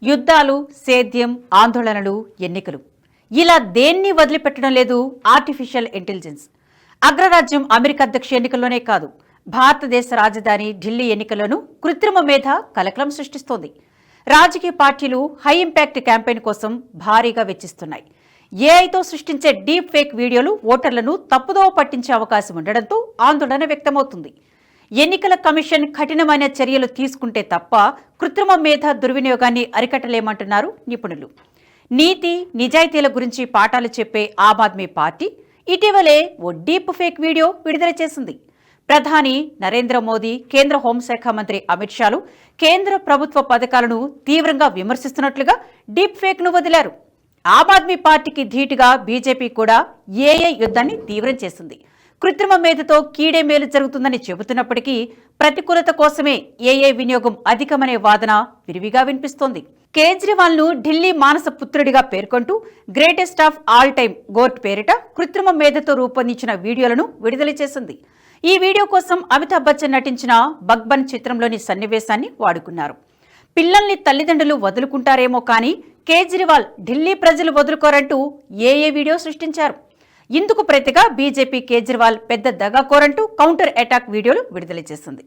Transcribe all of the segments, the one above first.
యుద్ధాలు, సేద్యం, ఆందోళనలు, ఎన్నికలు ఇలా దేన్ని వదిలిపెట్టడం లేదు ఆర్టిఫిషియల్ ఇంటెలిజెన్స్. అగ్రరాజ్యం అమెరికా అధ్యక్ష ఎన్నికల్లోనే కాదు, భారతదేశ రాజధాని ఢిల్లీ ఎన్నికల్లోనూ కృత్రిమ మేధ కలకలం సృష్టిస్తోంది. రాజకీయ పార్టీలు హై ఇంపాక్ట్ క్యాంపెయిన్ కోసం భారీగా వెచ్చిస్తున్నాయి. ఏఐతో సృష్టించే డీప్ ఫేక్ వీడియోలు ఓటర్లను తప్పుదోవ పట్టించే అవకాశం ఉండడంతో ఆందోళన వ్యక్తమవుతుంది. ఎన్నికల కమిషన్ కఠినమైన చర్యలు తీసుకుంటే తప్ప కృత్రిమ మేధ దుర్వినియోగాన్ని అరికట్టలేమంటున్నారు నిపుణులు. నీతి, నిజాయితీల గురించి పాఠాలు చెప్పే ఆమ్ ఆద్మీ పార్టీ ఇటీవలే ఓ డీప్ ఫేక్ వీడియో విడుదల చేసింది. ప్రధాని నరేంద్ర మోదీ, కేంద్ర హోంశాఖ మంత్రి అమిత్ షాలు కేంద్ర ప్రభుత్వ పథకాలను తీవ్రంగా విమర్శిస్తున్నట్లుగా డీప్ ఫేక్ ను వదిలారు. ఆమ్ ఆద్మీ పార్టీకి ధీటుగా బీజేపీ కూడా ఏఐ యుద్ధాన్ని తీవ్రం చేసింది. కృత్రిమ మేధతో కీడే మేలు జరుగుతుందని చెబుతున్నప్పటికీ ప్రతికూలత కోసమే ఏఐ వినియోగం అధికమనే వాదన విరివిగా వినిపిస్తోంది. కేజ్రీవాల్ ను ఢిల్లీ మానస పుత్రుడిగా పేర్కొంటూ greatest of all time GOAT పేరిట కృత్రిమ మేధతో రూపొందించిన వీడియోలను విడుదల చేసింది. ఈ వీడియో కోసం అమితాబ్ బచ్చన్ నటించిన బగ్బన్ చిత్రంలోని సన్నివేశాన్ని వాడుకున్నారు. పిల్లల్ని తల్లిదండ్రులు వదులుకుంటారేమో కానీ కేజ్రీవాల్ ఢిల్లీ ప్రజలు వదులుకోరంటూ ఏఐ వీడియో సృష్టించారు. ఇందుకు ప్రతిగా బీజేపీ కేజ్రీవాల్ పెద్ద దగాకోరంటూ కౌంటర్ అటాక్ వీడియోలు విడుదల చేసింది.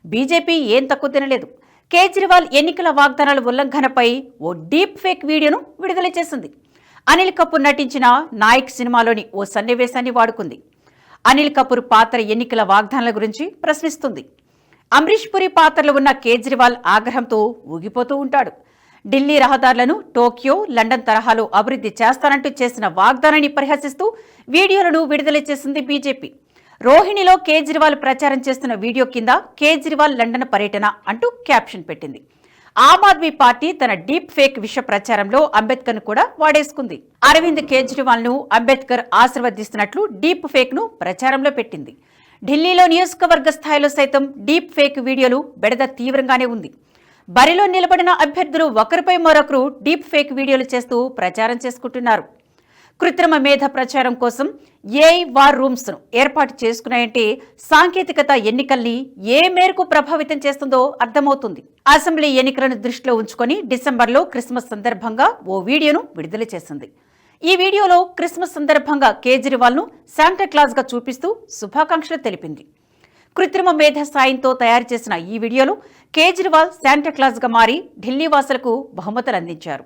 బీజేపీ ఏం తక్కువ తినలేదు. కేజ్రీవాల్ ఎన్నికల వాగ్దానాల ఉల్లంఘనపై ఓ డీప్ ఫేక్ వీడియోను విడుదల చేసింది. అనిల్ కపూర్ నటించిన నాయక్ సినిమాలోని ఓ సన్నివేశాన్ని వాడుకుంది. అనిల్ కపూర్ పాత్ర ఎన్నికల వాగ్దానాల గురించి ప్రశ్నిస్తుంది. అమరీష్ పురి పాత్రలో ఉన్న కేజ్రీవాల్ ఆగ్రహంతో ఊగిపోతూ ఉంటాడు. ఢిల్లీ రహదారులను టోక్యో, లండన్ తరహాలో అభివృద్ధి చేస్తానంటూ చేసిన వాగ్దానాన్ని పరిహసిస్తూ వీడియోలను విడుదల చేసింది బీజేపీ. రోహిణిలో కేజ్రీవాల్ ప్రచారం చేస్తున్న వీడియో కింద కేజ్రీవాల్ లండన్ పర్యటన అంటూ క్యాప్షన్ పెట్టింది. ఆమ్ ఆద్మీ పార్టీ తన డీప్ ఫేక్ విష ప్రచారంలో అంబేద్కర్ ను కూడా వాడేసుకుంది. అరవింద్ కేజ్రీవాల్ ను అంబేద్కర్ ఆశీర్వదిస్తున్నట్లు డీప్ ఫేక్ ను ప్రచారంలో పెట్టింది. ఢిల్లీలో నియోజకవర్గ స్థాయిలో సైతం డీప్ ఫేక్ వీడియోలు బెడద తీవ్రంగానే ఉంది. బరిలో నిలబడిన అభ్యర్థులు ఒకరిపై మరొకరు డీప్ ఫేక్ వీడియోలు చేస్తూ ప్రచారం చేసుకుంటున్నారు. కృత్రిమ మేధ ప్రచారం కోసం ఏఐ వార్ రూమ్స్ ను ఏర్పాటు చేసుకున్నాయంటే సాంకేతికత ఎన్నికల్ని ఏ మేరకు ప్రభావితం చేస్తుందో అర్థమవుతుంది. అసెంబ్లీ ఎన్నికలను దృష్టిలో ఉంచుకొని డిసెంబర్లో క్రిస్మస్ సందర్భంగా ఓ వీడియోను విడుదల చేసింది. ఈ వీడియోలో క్రిస్మస్ సందర్భంగా కేజ్రీవాల్ ను శాంటాక్లాజ్ గా చూపిస్తూ శుభాకాంక్షలు తెలిపింది. కృత్రిమ మేధ సాయంతో తయారు చేసిన ఈ వీడియోలో కేజ్రీవాల్ శాంటాక్లాజ్ గా మారి ఢిల్లీ వాసులకు బహుమతులు అందించారు.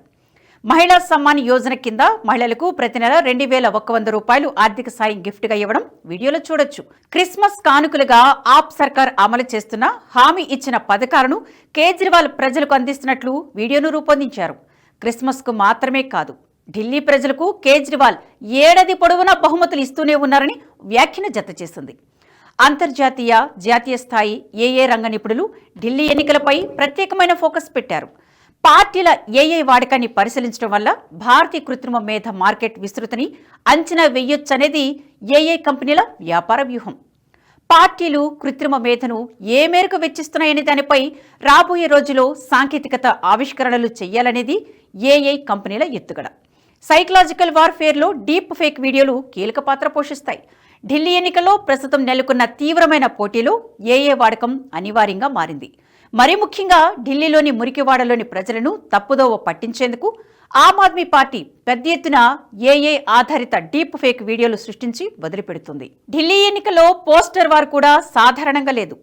మహిళా సమ్మాన్ యోజన కింద మహిళలకు ప్రతి నెల 2,100 రూపాయలు ఆర్థిక సాయం గిఫ్ట్ గా ఇవ్వడం వీడియోలో చూడొచ్చు. క్రిస్మస్ కానుకలుగా ఆప్ సర్కార్ అమలు చేస్తున్న హామీ ఇచ్చిన పథకాలను కేజ్రీవాల్ ప్రజలకు అందిస్తున్నట్లు వీడియోను రూపొందించారు. క్రిస్మస్ కు మాత్రమే కాదు, ఢిల్లీ ప్రజలకు కేజ్రీవాల్ ఏడాది పొడవునా బహుమతులు ఇస్తూనే ఉన్నారని వ్యాఖ్యను జత చేసింది. అంతర్జాతీయ, జాతీయ స్థాయి ఏఏ రంగ నిపుణులు ఢిల్లీ ఎన్నికలపై ప్రత్యేకమైన ఫోకస్ పెట్టారు. పార్టీల ఏఐ వాడకాన్ని పరిశీలించడం వల్ల భారతీయ కృత్రిమ మేధ మార్కెట్ విస్తృతిని అంచనా వేయొచ్చనేది ఏఐ కంపెనీల వ్యాపార వ్యూహం. పార్టీలు కృత్రిమ మేధను ఏ మేరకు వెచ్చిస్తున్నాయనే దానిపై రాబోయే రోజుల్లో సాంకేతికత ఆవిష్కరణలు చేయాలనేది ఏఐ కంపెనీల ఎత్తుగడ. సైకలాజికల్ వార్ఫేర్లో డీప్ ఫేక్ వీడియోలు కీలక పాత్ర పోషిస్తాయి. ఢిల్లీ ఎన్నికల్లో ప్రస్తుతం నెలకొన్న తీవ్రమైన పోటీలో ఏఐ వాడకం అనివార్యంగా మారింది. మరీ ముఖ్యంగా ఢిల్లీలోని మురికివాడలోని ప్రజలను తప్పుదోవ పట్టించేందుకు ఆమ్ ఆద్మీ పార్టీ పెద్ద ఎత్తున ఏఐ ఆధారిత డీప్ ఫేక్ వీడియోలు సృష్టించి వదిలిపెడుతుంది. ఢిల్లీ ఎన్నికల్లో పోస్టర్ వార్ కూడా సాధారణంగా లేదు.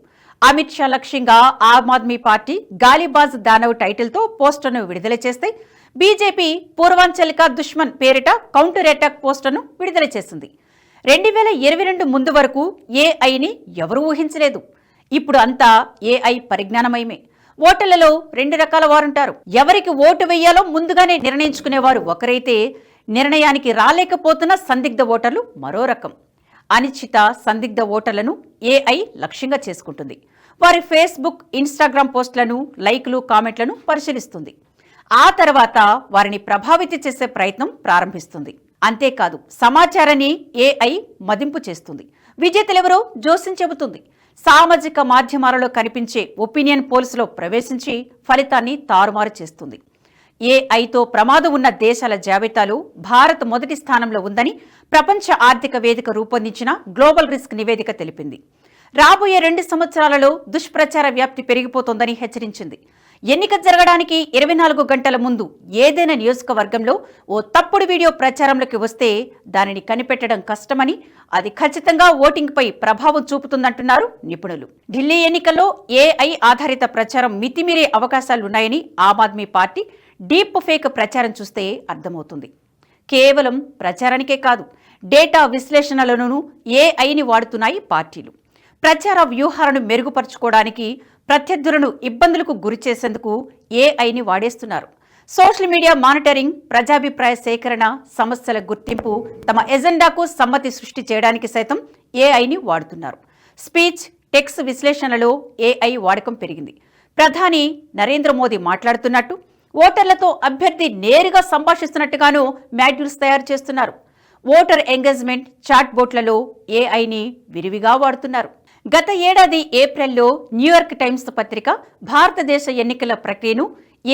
అమిత్ షా లక్ష్యంగా ఆమ్ ఆద్మీ పార్టీ గాలిబాజ్ దానవ్ టైటిల్తో పోస్టర్ను విడుదల చేస్తే బీజేపీ పూర్వాంచల్ కా దుష్మన్ పేరిట కౌంటర్ అటాక్ పోస్టర్ను విడుదల చేసింది. 2022 ముందు వరకు ఏఐని ఎవరూ ఊహించలేదు. ఇప్పుడు అంతా ఏఐ పరిజ్ఞానమయమే. ఓటర్లలో 2 రకాల వారుంటారు. ఎవరికి ఓటు వేయాలో ముందుగానే నిర్ణయించుకునేవారు ఒకరైతే, నిర్ణయానికి రాలేకపోతున్న సందిగ్ధ ఓటర్లు మరో రకం. అనిశ్చిత సందిగ్ధ ఓటర్లను ఏఐ లక్ష్యంగా చేసుకుంటుంది. వారి ఫేస్బుక్, ఇన్స్టాగ్రామ్ పోస్టులను, లైక్లు, కామెంట్లను పరిశీలిస్తుంది. ఆ తర్వాత వారిని ప్రభావితం చేసే ప్రయత్నం ప్రారంభిస్తుంది. అంతేకాదు, సమాచారాన్ని ఏఐ మదింపు చేస్తుంది. విజేతలెవరో జోస్యం చెబుతుంది. సామాజిక మాధ్యమాలలో కనిపించే ఒపీనియన్ పోల్స్లో ప్రవేశించి ఫలితాన్ని తారుమారు చేస్తుంది. ఏఐతో ప్రమాదం ఉన్న దేశాల జాబితాలో భారత్ మొదటి స్థానంలో ఉందని ప్రపంచ ఆర్థిక వేదిక రూపొందించిన గ్లోబల్ రిస్క్ నివేదిక తెలిపింది. రాబోయే 2 సంవత్సరాలలో దుష్ప్రచార వ్యాప్తి పెరిగిపోతోందని హెచ్చరించింది. ఎన్నిక జరగడానికి 24 గంటల ముందు ఏదైనా నియోజకవర్గంలో ఓ తప్పుడు వీడియో ప్రచారంలోకి వస్తే దానిని కనిపెట్టడం కష్టమని, అది ఖచ్చితంగా ఓటింగ్పై ప్రభావం చూపుతుందంటున్నారు నిపుణులు. ఢిల్లీ ఎన్నికల్లో ఏఐ ఆధారిత ప్రచారం మితిమీరే అవకాశాలున్నాయని Aam Aadmi party deep fake ప్రచారం చూస్తే అర్థమవుతుంది. కేవలం ప్రచారానికే కాదు, డేటా విశ్లేషణలను ఏఐని వాడుతున్నాయి పార్టీలు. ప్రచార వ్యూహాలను మెరుగుపరుచుకోవడానికి, ప్రత్యర్థులను ఇబ్బందులకు గురిచేసేందుకు ఏఐని వాడేస్తున్నారు. సోషల్ మీడియా మానిటరింగ్, ప్రజాభిప్రాయ సేకరణ, సమస్యల గుర్తింపు, తమ ఎజెండాకు సమ్మతి సృష్టి చేయడానికి సైతం ఏఐని వాడుతున్నారు. స్పీచ్, టెక్స్ట్ విశ్లేషణలో ఏఐ వాడకం పెరిగింది. ప్రధాని నరేంద్ర మోదీ మాట్లాడుతున్నట్టు, ఓటర్లతో అభ్యర్థి నేరుగా సంభాషిస్తున్నట్టుగానూ మాడ్యూల్స్ తయారు చేస్తున్నారు. ఓటర్ ఎంగేజ్మెంట్, చాట్ బోట్లలో ఏఐని విరివిగా వాడుతున్నారు. గత ఏడాది ఏప్రిల్లో న్యూయార్క్ టైమ్స్ పత్రిక భారతదేశ ఎన్నికల ప్రక్రియను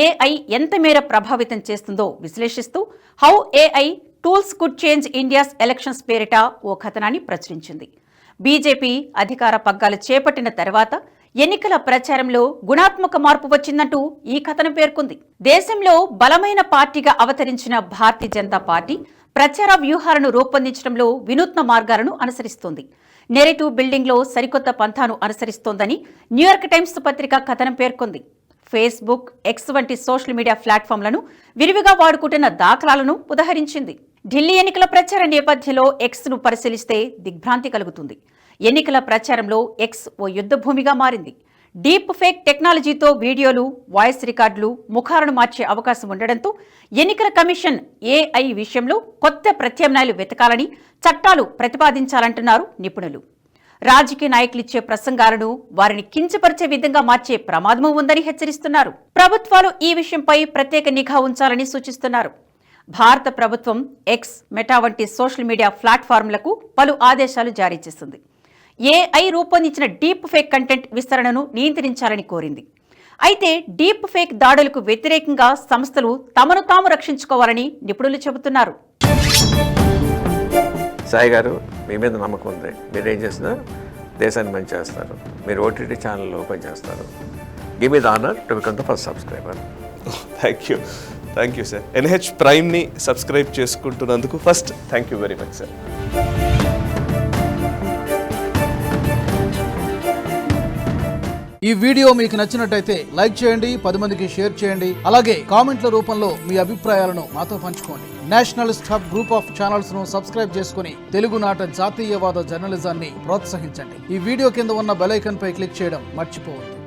ఏఐ ఎంత మేర ప్రభావితం చేస్తుందో విశ్లేషిస్తూ how AI tools could change India's elections పేరిట ఓ కథనాన్ని ప్రచురించింది. బీజేపీ అధికార పగ్గాలు చేపట్టిన తర్వాత ఎన్నికల ప్రచారంలో గుణాత్మక మార్పు వచ్చిందంటూ ఈ కథనం పేర్కొంది. దేశంలో బలమైన పార్టీగా అవతరించిన భారతీయ జనతా పార్టీ ప్రచార వ్యూహాలను రూపొందించడంలో వినూత్న మార్గాలను అనుసరిస్తోంది. నెరేటివ్ బిల్డింగ్లో సరికొత్త పంథాను అనుసరిస్తోందని న్యూయార్క్ టైమ్స్ పత్రిక కథనం పేర్కొంది. ఫేస్బుక్, ఎక్స్ వంటి సోషల్ మీడియా ప్లాట్ఫామ్లను విరివిగా వాడుకుంటున్న దాఖలాలను ఉదహరించింది. ఢిల్లీ ఎన్నికల ప్రచార నేపథ్యంలో ఎక్స్ను పరిశీలిస్తే దిగ్భ్రాంతి కలుగుతుంది. ఎన్నికల ప్రచారంలో ఎక్స్ ఓ యుద్ధ భూమిగా మారింది. డీప్ ఫేక్ టెక్నాలజీతో వీడియోలు, వాయిస్ రికార్డులు, ముఖాలను మార్చే అవకాశం ఉండడంతో ఎన్నికల కమిషన్ ఏఐ విషయంలో కొత్త ప్రత్యామ్నాయాలు వెతకాలని, చట్టాలు ప్రతిపాదించాలంటున్నారు నిపుణులు. రాజకీయ నాయకులిచ్చే ప్రసంగాలను వారిని కించపరిచే విధంగా మార్చే ప్రమాదమూ ఉందని హెచ్చరిస్తున్నారు. ప్రభుత్వాలు ఈ విషయంపై ప్రత్యేక నిఘా ఉంచాలని సూచిస్తున్నారు. భారత ప్రభుత్వం ఎక్స్, మెటా వంటి సోషల్ మీడియా ప్లాట్ఫామ్లకు పలు ఆదేశాలు జారీ చేసింది. ఏఐ రూపొందించిన డీప్ ఫేక్ కంటెంట్ విస్తరణను నియంత్రించాలని కోరింది. అయితే డీప్ ఫేక్ దాడులకు వ్యతిరేకంగా సంస్థలు తమను తాము రక్షించుకోవాలని నిపుణులు చెబుతున్నారు. సాయి గారు, మీ మీద నమ్మకం ఉంది. మీరేం చేసినా దేశాన్ని మంచి చేస్తారు. మీరు ఓటీటీ ఛానల్ ఓపెన్ చేస్తారు. Give me the honour to become the first subscriber. Thank you sir. NH ప్రైమ్ని సబ్స్క్రైబ్ చేసుకుంటున్నందుకు first thank you very much sir. ఈ వీడియో మీకు నచ్చినట్టయితే లైక్ చేయండి, 10 మందికి షేర్ చేయండి. అలాగే కామెంట్ల రూపంలో మీ అభిప్రాయాలను మాతో పంచుకోండి. Nationalist hub group of channels ను సబ్స్క్రైబ్ చేసుకుని తెలుగునాట జాతీయవాద జర్నలిజాన్ని ప్రోత్సహించండి. ఈ వీడియో కింద ఉన్న బెల్ ఐకాన్ పై క్లిక్ చేయడం మర్చిపోవద్దు.